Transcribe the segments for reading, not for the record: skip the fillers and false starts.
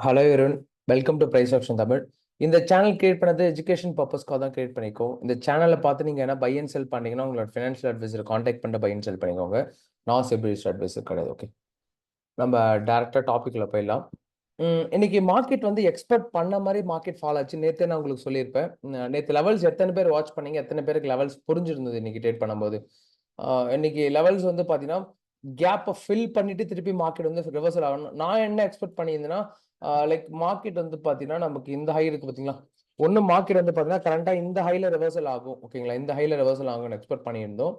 Hello everyone, welcome to price option Tamil. இந்த channel create பண்ணது education பர்பஸ்க்காக தான் கிரியேட் பண்ணிக்கோ. இந்த சேனலை பார்த்து நீங்கள் என்ன பை அண்ட் செல் பண்ணீங்கன்னா உங்களோட ஃபினான்ஷியல் அட்வைசர் காண்டாக்ட் பண்ணிட்டு பை அண்ட் செல் பண்ணிக்கோங்க. நான் செபிலிஸ்ட் அட்வைசர் கிடையாது. ஓகே, நம்ம டேரக்டாக டாப்பிக்கில் போயிடலாம். இன்னைக்கு மார்க்கெட் வந்து எக்ஸ்பெக்ட் பண்ண மாதிரி மார்க்கெட் ஃபால் ஆச்சு. நேற்றே நான் உங்களுக்கு சொல்லியிருப்பேன். நேற்று லெவல்ஸ் எத்தனை பேர் வாட்ச் பண்ணீங்க, எத்தனை பேருக்கு லெவல்ஸ் புரிஞ்சிருந்தது இன்னைக்கு ட்ரேட் பண்ணும்போது. இன்னைக்கு லெவல்ஸ் வந்து பார்த்தீங்கன்னா கேப்பை ஃபில் பண்ணிட்டு திருப்பி மார்க்கெட் வந்து ரிவர்சல் ஆகணும். நான் என்ன எக்ஸ்பெக்ட் பண்ணியிருந்தேன்னா லைக் மார்க்கெட் வந்து பார்த்தீங்கன்னா நமக்கு இந்த ஹை இருக்கு பார்த்தீங்களா, ஒன்று மார்க்கெட் வந்து பார்த்தீங்கன்னா கரண்டாக இந்த ஹைல ரிவர்சல் ஆகும். ஓகேங்களா, இந்த ஹைல ரிவர்சல் ஆகும்னு எக்ஸ்பெக்ட் பண்ணியிருந்தோம்.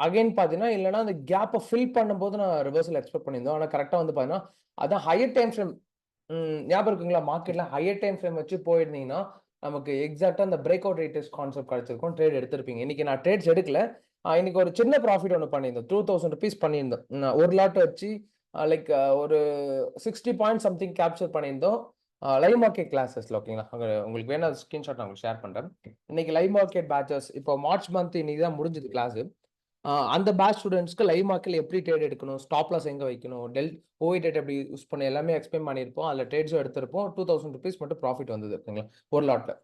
அகைன் பார்த்தீங்கன்னா இல்லைன்னா அந்த கேப்பை ஃபில் பண்ணும்போது நான் ரிவர்சல் எக்ஸ்பெக்ட் பண்ணியிருந்தோம். ஆனால் கரெக்டாக வந்து பார்த்தீங்கன்னா அதான் ஹையர் டைம் ஃப்ரேம் ஞாபகம் இருக்குங்களா, மார்க்கெட்ல ஹையர் டைம் ஃப்ரேம் வச்சு போயிருந்தீங்கன்னா நமக்கு எக்ஸாக்டா அந்த பிரேக் அவுட் ரேட்டஸ் கான்செப்ட் கிடைச்சிருக்கும், ட்ரேட் எடுத்திருப்பீங்க. இன்னைக்கு நான் ட்ரேட்ஸ் எடுக்கல. இன்னைக்கு ஒரு சின்ன ப்ராஃபிட் ஒன்று பண்ணியிருந்தோம், 2000 rupees பண்ணியிருந்தோம். ஒரு லாட் வச்சு லைக் ஒரு 60 பாயிண்ட் சம்திங் கேப்சர் பண்ணியிருந்தோம் லைவ் மார்க்கெட் கிளாஸஸ்ல. ஓகேங்களா, அங்கே உங்களுக்கு வேணா ஸ்கிரீன்ஷாட் நான் உங்களுக்கு ஷேர் பண்றேன். இன்னைக்கு லைவ் மார்க்கெட் பேச்சஸ் இப்போ மார்ச் மந்த் இன்னைக்கு தான் முடிஞ்சது கிளாஸ். அந்த பேட்ச் ஸ்டூடெண்ட்ஸ்க்கு லைவ் மார்க்கெட்ல எப்படி ட்ரேட் எடுக்கணும், ஸ்டாப் லாஸ் எங்க வைக்கணும், ஓஐ டேட் எப்படி யூஸ் பண்ண எல்லாமே எக்ஸ்பிளைன் பண்ணியிருப்போம். அதில் ட்ரேட்ஸும் எடுத்திருப்போம். 2000 rupees மட்டும் ப்ராஃபிட் வந்தது. ஓகேங்களா, ஒரு லாட்ல.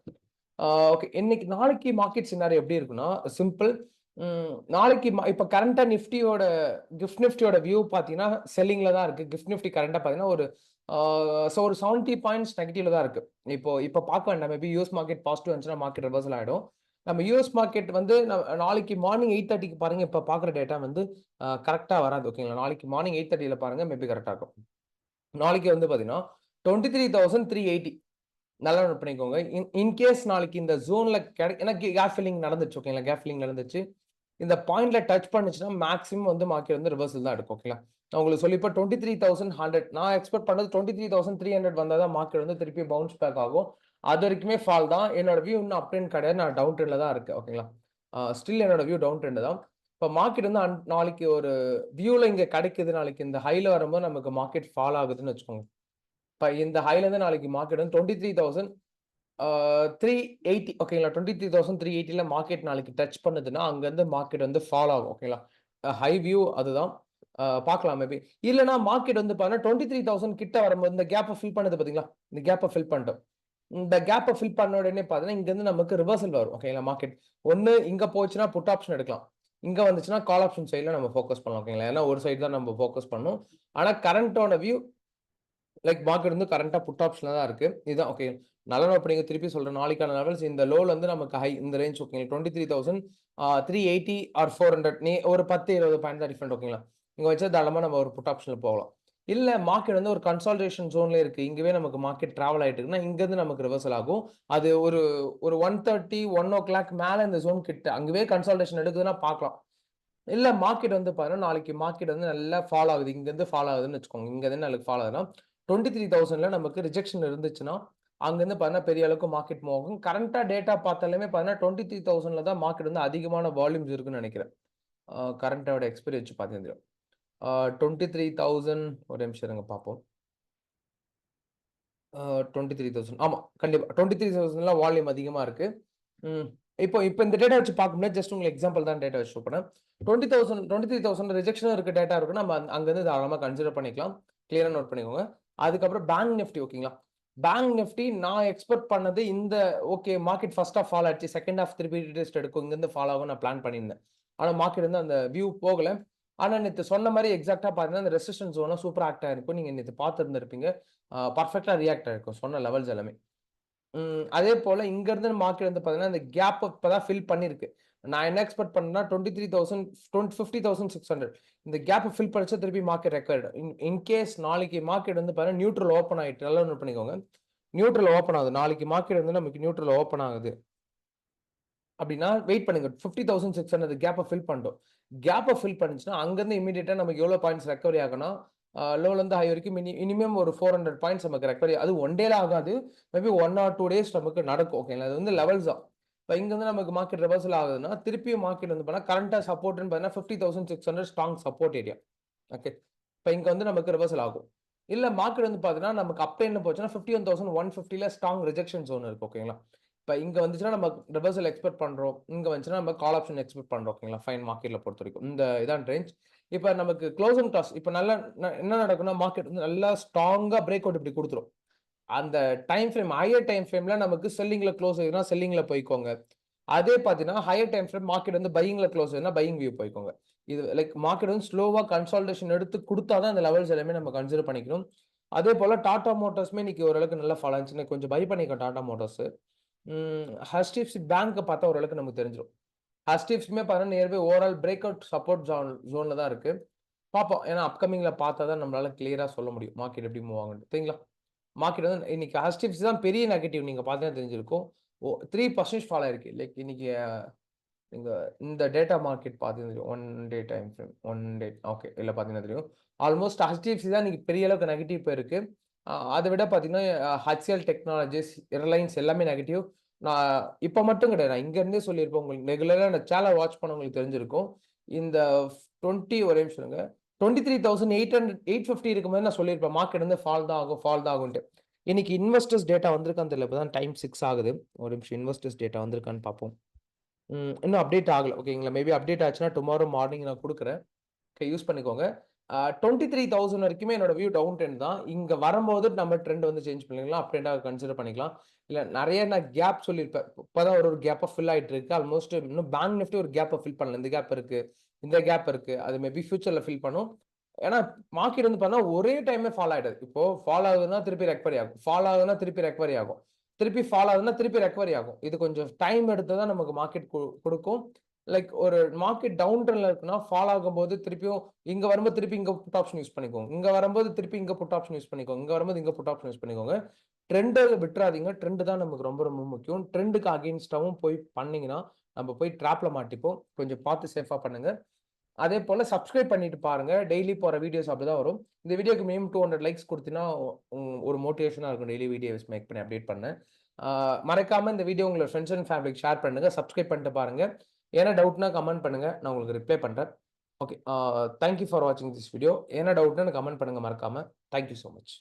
ஓகே, இன்னைக்கு நாளைக்கு மார்க்கெட் சினாரி எப்படி இருக்குன்னா சிம்பிள். நாளைக்கு இப்போ கரண்டா நிஃப்டியோட நிஃப்டியோட வியூ பார்த்தீங்கன்னா செல்லிங்ல தான் இருக்கு. கிஃப்ட் நிஃப்டி கரண்டா பார்த்தீங்கன்னா ஒரு ஒரு 70 பாயிண்ட்ஸ் நெகட்டிவ்ல தான் இருக்கு. இப்போ பார்க்க வேண்டாம். மேபி யூஎஸ் மார்க்கெட் பாசிட்டிவ் இருந்துச்சுன்னா மார்க்கெட் ரிவர்சல் ஆயிடும். நம்ம யூஎஸ் மார்க்கெட் வந்து நாளைக்கு மார்னிங் 8:30க்கு பாருங்க. இப்போ பார்க்குற டேட்டா வந்து கரெக்டாக வராது. ஓகேங்களா, நாளைக்கு மார்னிங் 8:30ல பாருங்க, மேபி கரெக்டாக இருக்கும். நாளைக்கு வந்து பார்த்தீங்கன்னா 23,380 நல்லா நோட் பண்ணிக்கோங்க. இன்கேஸ் நாளைக்கு இந்த ஜோன்ல ஏன்னா கேப் ஃபில்லிங் நடந்துச்சு. ஓகேங்களா, கேப் ஃபில்லிங் நடந்துச்சு. இந்த பாயிண்ட்ல டச் பண்ணுச்சுன்னா மேக்ஸிமம் வந்து மார்க்கெட் வந்து ரிவர்சல் தான் எடுக்கும். ஓகேங்களா, நான் உங்களுக்கு சொல்லி இப்போ 23,100 நான் எக்ஸ்பெக்ட் பண்ணது 23,300 வந்தால் தான் மார்க்கெட் வந்து திருப்பி பவுன்ஸ் பேக் ஆகும். அது வரைக்குமே ஃபால் தான். என்னோட வியூ இன்னும் அப் ட்ரெண்ட் கிடையாது, நான் டவுன் ட்ரெண்ட்ல தான் இருக்கு. ஓகேங்களா, ஸ்டில் என்னோட வியூ டவுன் ட்ரெண்ட் தான். இப்போ மார்க்கெட் வந்து நாளைக்கு ஒரு வியூல இங்க கிடைக்குது. நாளைக்கு இந்த ஹைல வரும்போது நமக்கு மார்க்கெட் ஃபால் ஆகுதுன்னு வச்சுக்கோங்க. இப்போ இந்த ஹைல இருந்து நாளைக்கு மார்க்கெட் வந்து 23,380. ஓகேங்களா, 23,380ல மார்க்கெட் நாளைக்கு டச் பண்ணுதுன்னா அங்கிருந்து மார்க்கெட் வந்து ஃபால் ஆகும். ஓகேங்களா, ஹை வியூ அதுதான். பார்க்கலாம் மேபி. இல்லைன்னா மார்க்கெட் வந்து பாருங்க 23,000 கிட்ட வரும்போது இந்த கேப்பை ஃபில் பண்ணது பாத்தீங்களா, இந்த கேப்பை ஃபில் பண்ணிட்டோம். இந்த கேப்பை ஃபில் பண்ண உடனே பாத்தீங்கன்னா இங்க இருந்து நமக்கு ரிவர்சல் வரும். ஓகேங்களா, மார்க்கெட் ஒன்னு இங்க போச்சுன்னா புட் ஆப்ஷன் எடுக்கலாம், இங்க வந்துச்சுன்னா கால் ஆப்ஷன் சைட்ல நம்ம ஃபோக்கஸ் பண்ணலாம். ஓகேங்களா, ஏன்னா ஒரு சைடு தான் நம்ம ஃபோக்கஸ் பண்ணணும். ஆனா கரண்டோட வியூ லைக் மார்க்கெட் வந்து கரண்டா புட் ஆப்ஷன்ல தான் இருக்கு. இதுதான். ஓகே, நல்ல நோட் பண்ணிங்க. திருப்பி சொல்றேன், நாளைக்கான லெவல்ஸ் இந்த லோல இருந்து நமக்கு ஹை இந்த ரேஞ்ச். ஓகேங்களா, 23,380 ஆர் 400 நீ ஒரு 10-20 பாயிண்ட் தான் டிஃபரெண்ட். ஓகேங்களா, இங்க வச்சா தாராளமா நம்ம ஒரு புட் ஆப்ஷன்ல போகலாம். இல்ல மார்க்கெட் வந்து ஒரு கன்சால்டேஷன் ஜோன்ல இருக்கு, இங்கவே நமக்கு மார்க்கெட் டிராவல் ஆயிட்டு இருக்குன்னா இங்க இருந்து நமக்கு ரிவர்சல் ஆகும். அது ஒரு ஒரு 1:30 1 o'clock மேல இந்த ஜோன் கிட்ட அங்கவே கன்சால்டேஷன் எடுக்குதுன்னா பார்க்கலாம். இல்ல மார்க்கெட் வந்து பாருங்க, நாளைக்கு மார்க்கெட் வந்து நல்லா ஃபால் ஆகுது, இங்க இருந்து ஃபால் ஆகுதுன்னு வச்சுக்கோங்க. இங்க இருந்து நாளைக்கு ஃபால் ஆகுதுன்னா 23,000ல நமக்கு ரிஜெக்ஷன் இருந்துச்சுன்னா அங்கிருந்து பாத்தீங்கன்னா பெரிய அளவுக்கு மார்க்கெட் மூவ் ஆகும். கரண்டா டேட்டா பார்த்தாலுமே பாத்தீங்கன்னா 23,000ல தான் மார்க்கெட் வந்து அதிகமான வால்யூம்ஸ் இருக்குன்னு நினைக்கிறேன். கரண்டோட எக்ஸ்பைரி வச்சு பார்த்தீங்கன்னா 23,000 ஒரு நிமிஷம் இருங்க பார்ப்போம். 23,000 ஆமா, கண்டிப்பா 23,000ல வால்யூம் அதிகமா இருக்கு. இப்போ இப்போ இந்த டேட்டா வச்சு பார்க்கும்போது ஜஸ்ட் உங்களுக்கு எக்ஸாம்பிள் தான் டேட்டா வச்சு பண்ணேன். 20,000 23,000 ரிஜெக்ஷன் இருக்க டேட்டா இருக்கு. நம்ம அங்கிருந்து தாராளமா கன்சிடர் பண்ணிக்கலாம். கிளியரா நோட் பண்ணிக்கோங்க. அதுக்கப்புறம் பேங்க் நிஃப்டி. ஓகேங்களா, பேங்க் நிஃப்டி நான் எக்ஸ்பெக்ட் பண்ணது இந்த okay market first half fall ஆச்சு, செகண்ட் ஆஃப் திருப்பி ரீடெஸ்ட் எடுக்கும், இங்கிருந்து ஃபால் ஆகும் நான் பிளான் பண்ணியிருந்தேன். ஆனா மார்க்கெட் வந்து அந்த வியூ போகல. ஆனா நேற்று சொன்ன மாதிரி எக்ஸாக்டா பாத்தீங்கன்னா அந்த ரெசிஸ்டன்ஸ் ஜோனா சூப்பர் ஆக்ட் ஆயிருக்கும். நீங்க நேற்று பார்த்துருந்துருப்பீங்க. பர்ஃபெக்டா ரியாக்ட் ஆயிருக்கும் சொன்ன லெவல்ஸ் எல்லாமே. அதே போல இங்க இருந்து மார்க்கெட் வந்து பாத்தீங்கன்னா இந்த கேப் இப்பதான் ஃபில் பண்ணிருக்கு. நான் என்ன எக்ஸ்பெக்ட் பண்ணேன்னா 23,000 50,600 இந்த கேப் ஃபில் பண்ணிச்சா திருப்பி மார்க்கெட் ரெக்கார்ட். இன்கேஸ் நாளைக்கு மார்க்கெட் வந்து பாத்தீங்கன்னா நியூட்ரல் ஓப்பன் ஆயிட்டு, நல்லா நோட் பண்ணிக்கோங்க. நியூட்ரல் ஓப்பன் ஆகுது நாளைக்கு மார்க்கெட் வந்து நமக்கு நியூட்ரல் ஓப்பன் ஆகுது அப்படின்னா வெயிட் பண்ணுங்க. 50,600 கேப்பை ஃபில் பண்ணிட்டோம். கேப்பை ஃபில் பண்ணிச்சுன்னா அங்கிருந்து இமீடியட்டா நமக்கு எவ்வளவு பாயிண்ட்ஸ் ரெக்கவரி ஆகணும், லோல இருந்து ஹை வரைக்கும் மினிமம் ஒரு 400 பாயிண்ட்ஸ் நமக்கு ரெக்கவரி. அது ஒன் டேல ஆகாது, மேபி 1 or 2 days நமக்கு நடக்கும். ஓகேங்களா, அது வந்து லெவல்ஸ் தான். இப்போ இங்க வந்து நமக்கு மார்க்கெட் ரிவர்சல் ஆகுதுன்னா திருப்பியும் மார்க்கெட் வந்து பண்ணா கரண்டா சப்போர்ட்னு பார்த்தீங்கன்னா 50,600 ஸ்ட்ராங் சப்போர்ட் ஏரியா. ஓகே, இப்போ இங்க வந்து நமக்கு ரிவர்சல் ஆகும். இல்ல மார்க்கெட் வந்து பாத்தீங்கன்னா நமக்கு அப் ட்ரெண்ட்ல போச்சுன்னா 51,150ல ஸ்ட்ராங் ரிஜெக்ஷன் ஜோன் இருக்கு. ஓகேங்களா, இப்போ இங்க வந்துச்சுன்னா நம்ம ரிவர்சல் எக்ஸ்பெக்ட் பண்றோம், இங்க வந்துச்சுன்னா நம்ம கால் ஆப்ஷன் எக்ஸ்பெக்ட் பண்றோம். ஓகேங்களா, ஃபைன் மார்க்கெட்ல பொறுத்த வரைக்கும் இந்த இதான் ரேஞ்ச். இப்ப நமக்கு க்ளோசிங் டாஸ் இப்ப நல்லா என்ன நடக்கும்னா மார்க்கெட் வந்து நல்லா ஸ்ட்ராங்கா பிரேக் அவுட் இப்படி கொடுத்துரும். அந்த டைம் ஃப்ரேம் ஹையர் டைம் ஃப்ரேம்ல நமக்கு செல்லிங்ல க்ளோஸ் ஆகுதுன்னா செல்லிங்ல போய்க்கோங்க. அதே பார்த்தீங்கன்னா ஹையர் டைம் ஃப்ரேம் மார்க்கெட் வந்து பையிங்ல க்ளோஸ் ஆகுதுன்னா பையிங் வியூ போய்க்கோங்க. இது லைக் மார்க்கெட் வந்து ஸ்லோவா கன்சால்டேஷன் எடுத்து குடுத்தா தான் இந்த லெவல்ஸ் எல்லாமே நம்ம கன்சிடர் பண்ணிக்கணும். அதே போல டாடா மோட்டார்ஸ்மே இன்னைக்கு ஓரளவுக்கு நல்லா ஃபாலோ ஆச்சு. கொஞ்சம் பை பண்ணிக்கோ டாடா மோட்டார்ஸ். ஹெச்டிஎஃப்சி பேங்க் பார்த்தா ஓரளவுக்கு நமக்கு தெரிஞ்சிடும். ஹெச்டிஎஃப்சியுமே பார்த்தீங்கன்னா nearby overall break out support ஜோன்ல தான் இருக்கு. பார்ப்போம். ஏன்னா அப்கமிங்ல பார்த்தா தான் நம்மளால கிளியரா சொல்ல முடியும் மார்க்கெட் எப்படி மூவ் ஆகும்னு. சரிங்களா? மார்க்கெட் வந்து இன்னைக்கு ஹெச்டிஎஃப்சி தான் பெரிய நெகட்டிவ் நீங்க பார்த்தீங்கன்னா தெரிஞ்சிருக்கும். 3% ஃபால் ஆயிருக்கு. லைக் இன்னைக்கு நீங்க இந்த டேட்டா மார்க்கெட் பார்த்தீங்கன்னா 1 day time frame 1 day okay. இல்ல பார்த்தீங்கன்னா தெரியும். ஆல்மோஸ்ட் ஹெச்டிஎஃப்சி தான் இன்னைக்கு பெரிய அளவுக்கு நெகட்டிவ் போயிருக்கு. அத விட பார்த்தீங்கன்னா ஹெச்சிஎல் டெக்னாலஜிஸ், ரிலையன்ஸ் எல்லாமே நெகட்டிவ். நான் இப்ப மட்டும் கிடையாது. நான் இங்க இருந்தே சொல்லியிருப்பேன். உங்களுக்கு ரெகுலரா இந்த சேனல் வாட்ச் பண்ணவங்களுக்கு தெரிஞ்சிருக்கும். இந்த 20 ஒரே நிமிஷம் இருங்க. 23,800 850 இருக்கும்போது நான் சொல்லியிருப்பேன். மார்க்கெட் வந்து ஃபால் தான் ஆகும், ஃபால் தான் ஆகும்ன்ட்டு. இன்னைக்கு இன்வெஸ்டர்ஸ் டேட்டா வந்திருக்கான்னு தெரியல. இப்பதான் டைம் 6 ஆகுது. ஒரு நிமிஷம் இன்வெஸ்டர்ஸ் டேட்டா வந்திருக்கான்னு பார்ப்போம். இன்னும் அப்டேட் ஆகல. ஓகேங்களா? மேபி அப்டேட் ஆச்சுன்னா டுமாரோ மார்னிங் நான் குடுக்குறேன். ஓகே யூஸ் பண்ணிக்கோங்க. 23,000 வரைக்குமே என்னோட வியூ டவுன் ட்ரெண்ட் தான். இங்க வரும்போது நம்ம ட்ரெண்ட் வந்து சேஞ்ச் பண்ணிக்கலாம். அப் ட்ரெண்டா கன்சிடர் பண்ணிக்கலாம். இல்ல நெறைய நான் கேப் சொல்லியிருப்பேன். இப்பதான் ஒரு கேப்பா ஃபில் ஆயிட்டு இருக்கு. ஆல்மோஸ்ட் இன்னும் பேங்க் நிஃப்டி ஒரு கேப்ப ஃபில் பண்ணல. இந்த கேப் இருக்கு. இந்த கேப் இருக்கு. அது மேபி ஃபியூச்சர்ல ஃபில் பண்ணும். ஏன்னா மார்க்கெட் வந்து பார்த்தா ஒரே டைமே ஃபால் ஆயிடுது. இப்போ ஃபால் ஆகுதுன்னா திருப்பி ரெக்கவரி ஆகும். ஃபால் ஆகுதுன்னா திருப்பி ரெக்கவரி ஆகும். திருப்பி ஃபால் ஆகுதுன்னா திருப்பி ரெக்கவரி ஆகும். இது கொஞ்சம் டைம் எடுத்து தான் நமக்கு மார்க்கெட் குடுக்கும். லைக் ஒரு மார்க்கெட் டவுன் ட்ரெண்ட்ல இருக்குன்னா ஃபால் ஆகும்போது திருப்பியும் இங்க வரும்போது திருப்பி இங்க புட் ஆப்ஷன் யூஸ் பண்ணிக்கோங்க. இங்க வரும்போது திருப்பி இங்க புட் ஆப்ஷன் யூஸ் பண்ணிக்கோங்க. இங்க வரும்போது இங்க புட் ஆப்ஷன் யூஸ் பண்ணிக்கோங்க. ட்ரெண்ட விட்டுறாதீங்க. ட்ரெண்ட் தான் நமக்கு ரொம்ப ரொம்ப முக்கியம். ட்ரெண்டுக்கு அகைன்ஸ்டாவும் போய் பண்ணீங்கன்னா, நம்ம போய் ட்ராப்ல மாட்டிப்போம். கொஞ்சம் பார்த்து சேஃபா பண்ணுங்க. அதே போல சப்ஸ்கிரைப் பண்ணிட்டு பாருங்க. டெய்லி போற வீடியோஸ் அப்படிதான் வரும். இந்த வீடியோக்கு மினிமம் 200 லைக்ஸ் குடுத்தீங்கன்னா, ஒரு மோட்டிவேஷனா இருக்கும். டெய்லி வீடியோஸ் மேக் பண்ணி அப்டேட் பண்ண. மறக்காம இந்த வீடியோ உங்களோட ஃப்ரெண்ட்ஸ் அண்ட் ஃபேமிலிக்கு ஷேர் பண்ணுங்க. சப்ஸ்கிரைப் பண்ணிட்டு பாருங்க. ஏன்னா டவுட்னா கமெண்ட் பண்ணுங்க. நான் உங்களுக்கு ரிப்ளை பண்றேன். ஓகே. தேங்க் யூ ஃபார் வாட்சிங் திஸ் வீடியோ. என்ன டவுட்னா கமெண்ட் பண்ணுங்க மறக்காம. Thank you so much.